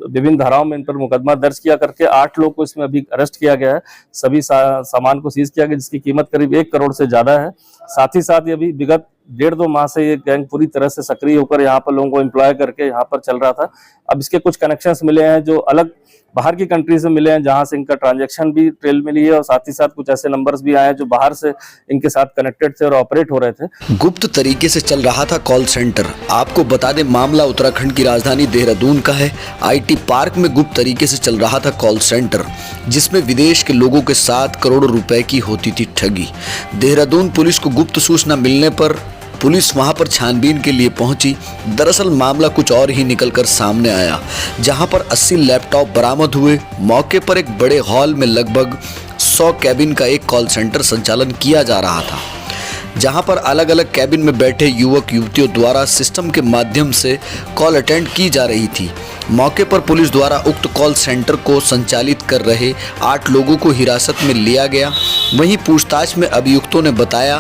विभिन्न धाराओं में इन पर मुकदमा दर्ज किया करके 8 लोग को इसमें अभी अरेस्ट किया गया है। सभी सामान को सीज किया गया जिसकी कीमत करीब 1 करोड़ से ज्यादा है। साथ ही साथ ये अभी विगत 1.5-2 माह से ये गैंग पूरी तरह से सक्रिय होकर यहाँ पर लोगों को एम्प्लॉय करके यहाँ पर चल रहा था। अब इसके कुछ कनेक्शंस मिले हैं जो अलग बाहर की कंट्री से मिले हैं, जहां से इनका ट्रांजैक्शन भी ट्रेल मिली है और साथ ही साथ कुछ ऐसे नंबर्स भी आए हैं जो बाहर से इनके साथ कनेक्टेड थे और ऑपरेट हो रहे थे। गुप्त तरीके से चल रहा था कॉल सेंटर। आपको बता दें, मामला उत्तराखंड की राजधानी देहरादून का है। आईटी पार्क में गुप्त तरीके से चल रहा था कॉल सेंटर, जिसमें विदेश के लोगों के 7 करोड़ रुपए की होती थी ठगी। देहरादून पुलिस को गुप्त सूचना मिलने पर पुलिस वहां पर छानबीन के लिए पहुंची। दरअसल मामला कुछ और ही निकलकर सामने आया, जहां पर 80 लैपटॉप बरामद हुए। मौके पर एक बड़े हॉल में लगभग 100 कैबिन का एक कॉल सेंटर संचालन किया जा रहा था, जहां पर अलग अलग कैबिन में बैठे युवक युवतियों द्वारा सिस्टम के माध्यम से कॉल अटेंड की जा रही थी। मौके पर पुलिस द्वारा उक्त कॉल सेंटर को संचालित कर रहे 8 लोगों को हिरासत में लिया गया। वहीं पूछताछ में अभियुक्तों ने बताया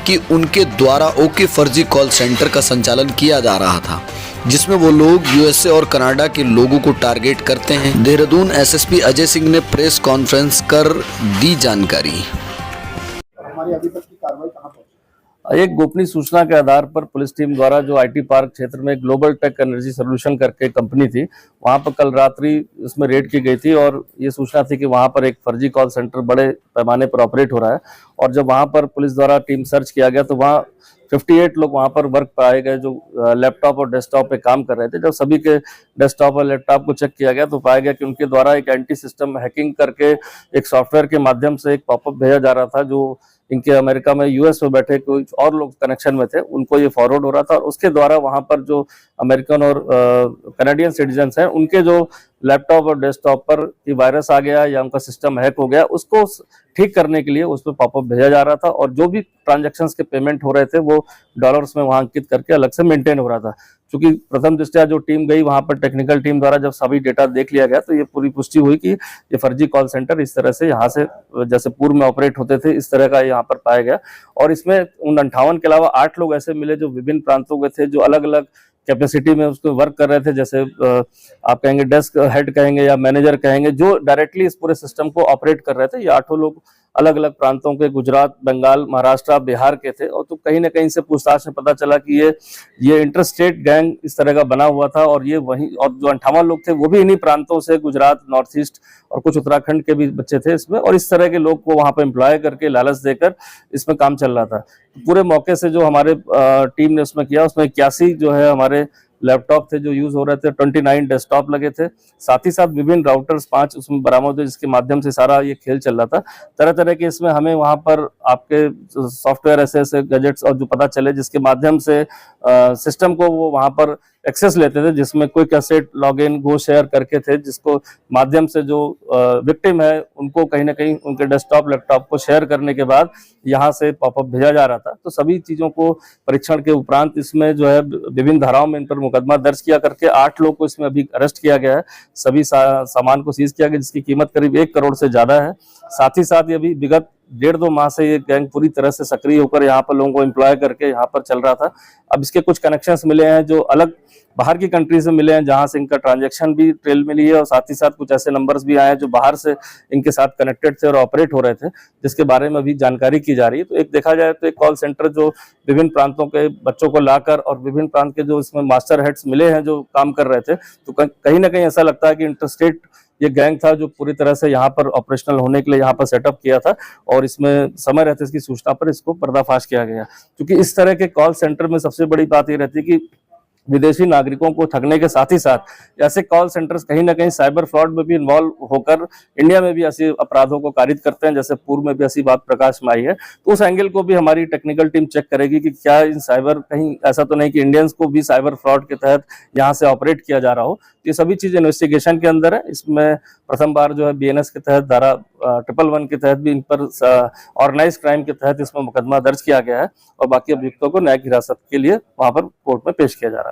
कि उनके द्वारा ओके फर्जी कॉल सेंटर का संचालन किया जा रहा था, जिसमें वो लोग यूएसए और कनाडा के लोगों को टारगेट करते हैं। देहरादून एसएसपी अजय सिंह ने प्रेस कॉन्फ्रेंस कर दी जानकारी। हमारी अभी तक की कार्रवाई कहाँ पहुंची? एक गोपनीय सूचना के आधार पर पुलिस टीम द्वारा जो आईटी पार्क क्षेत्र में ग्लोबल टेक एनर्जी सोल्यूशन करके कंपनी थी, वहां पर कल रात्रि इसमें रेड की गई थी और ये सूचना थी कि वहां पर एक फर्जी कॉल सेंटर बड़े पैमाने पर ऑपरेट हो रहा है। और जब वहां पर पुलिस द्वारा टीम सर्च किया गया तो वहां 58 लोग वहां पर वर्क पाए गए जो लैपटॉप और डेस्कटॉप पे काम कर रहे थे। जब सभी के डेस्कटॉप और लैपटॉप को चेक किया गया तो पाया गया कि उनके द्वारा एक एंटी सिस्टम हैकिंग करके एक सॉफ्टवेयर के माध्यम से एक पॉपअप भेजा जा रहा था, जो इनके अमेरिका में यूएस में बैठे कोई और लोग कनेक्शन में थे, उनको ये फॉरवर्ड हो रहा था और उसके द्वारा वहां पर जो अमेरिकन और कनाडियन सिटीजन्स हैं उनके जो लैपटॉप और डेस्कटॉप पर वायरस आ गया या उनका सिस्टम हैक हो गया, उसको ठीक करने के लिए उस पर पॉपअप भेजा जा रहा था और जो भी ट्रांजैक्शंस के पेमेंट हो रहे थे वो डॉलर्स में वहां अंकित करके अलग से मेंटेन हो रहा था। क्योंकि प्रथम दृष्टया जो टीम गई वहां पर टेक्निकल टीम द्वारा जब सभी डेटा देख लिया गया तो ये पूरी पुष्टि हुई कि ये फर्जी कॉल सेंटर इस तरह से यहाँ से जैसे पूर्व में ऑपरेट होते थे इस तरह का यहाँ पर पाया गया। और इसमें उन 58 के अलावा 8 लोग ऐसे मिले जो विभिन्न प्रांतों के थे, जो अलग अलग कैपेसिटी में उसको वर्क कर रहे थे। जैसे आप कहेंगे डेस्क हेड कहेंगे या मैनेजर कहेंगे, जो डायरेक्टली इस पूरे सिस्टम को ऑपरेट कर रहे थे। ये 8 लोग अलग अलग प्रांतों के, गुजरात, बंगाल, महाराष्ट्र, बिहार के थे। और तो कहीं ना कहीं से पूछताछ में पता चला कि ये इंटरस्टेट गैंग इस तरह का बना हुआ था और ये वही, और जो 58 लोग थे वो भी इन्हीं प्रांतों से, गुजरात, नॉर्थ ईस्ट और कुछ उत्तराखंड के भी बच्चे थे इसमें। और इस तरह के लोग को वहां पर एम्प्लॉय करके लालच देकर इसमें काम चल रहा था। पूरे मौके से जो हमारे टीम ने उसमें किया, उसमें 81 जो है हमारे लैपटॉप थे जो यूज हो रहे थे, 29 डेस्कटॉप लगे थे। साथ ही साथ विभिन्न राउटर्स 5 उसमें बरामद हुए, जिसके माध्यम से सारा ये खेल चल रहा था। तरह तरह के इसमें हमें वहां पर आपके सॉफ्टवेयर ऐसे गैजेट्स और जो पता चले जिसके माध्यम से सिस्टम को वो वहां पर एक्सेस लेते थे, जिसमें कोई कैसेट लॉगिन गो शेयर करके थे, जिसको माध्यम से जो विक्टिम है उनको कहीं ना कहीं उनके डेस्कटॉप लैपटॉप को शेयर करने के बाद यहाँ से पॉपअप भेजा जा रहा था। तो सभी चीजों को परीक्षण के उपरांत इसमें जो है विभिन्न धाराओं में इन पर मुकदमा दर्ज किया करके 8 लोग को इसमें अभी अरेस्ट किया गया है। सभी सामान को सीज किया गया जिसकी कीमत करीब 1 करोड़ से ज्यादा है। साथ ही साथ ये अभी विगत 1.5-2 माह से ये गैंग पूरी तरह से सक्रिय होकर यहाँ पर लोगों को एम्प्लॉय करके यहाँ पर चल रहा था। अब इसके कुछ कनेक्शंस मिले हैं जो अलग बाहर की कंट्री से मिले हैं, जहां से इनका ट्रांजैक्शन भी ट्रेल मिली है और साथ ही साथ कुछ ऐसे नंबर्स भी आए हैं जो बाहर से इनके साथ कनेक्टेड थे और ऑपरेट हो रहे थे, जिसके बारे में अभी जानकारी की जा रही है। तो एक देखा जाए तो एक कॉल सेंटर जो विभिन्न प्रांतों के बच्चों को लाकर और विभिन्न प्रांत के जो इसमें मास्टर हेड्स मिले हैं जो काम कर रहे थे, तो कहीं ना कहीं ऐसा लगता है कि इंटरस्टेट ये गैंग था जो पूरी तरह से यहाँ पर ऑपरेशनल होने के लिए यहाँ पर सेटअप किया था। और इसमें समय रहते इसकी सूचना पर इसको पर्दाफाश किया गया, क्योंकि इस तरह के कॉल सेंटर में सबसे बड़ी बात ये रहती है कि विदेशी नागरिकों को ठगने के साथ ही साथ ऐसे कॉल सेंटर्स कहीं ना कहीं साइबर फ्रॉड में भी इन्वॉल्व होकर इंडिया में भी ऐसे अपराधों को कारित करते हैं, जैसे पूर्व में भी ऐसी बात प्रकाश में आई है। तो उस एंगल को भी हमारी टेक्निकल टीम चेक करेगी कि क्या इन साइबर, कहीं ऐसा तो नहीं कि इंडियंस को भी साइबर फ्रॉड के तहत यहाँ से ऑपरेट किया जा रहा हो। ये सभी चीजें इन्वेस्टिगेशन के अंदर है। इसमें प्रथम बार जो है बीएनएस के तहत धारा 111 के तहत भी इन पर ऑर्गेनाइज क्राइम के तहत इसमें मुकदमा दर्ज किया गया है और बाकी अभियुक्तों को न्यायिक हिरासत के लिए वहां पर कोर्ट में पेश किया जा रहा है।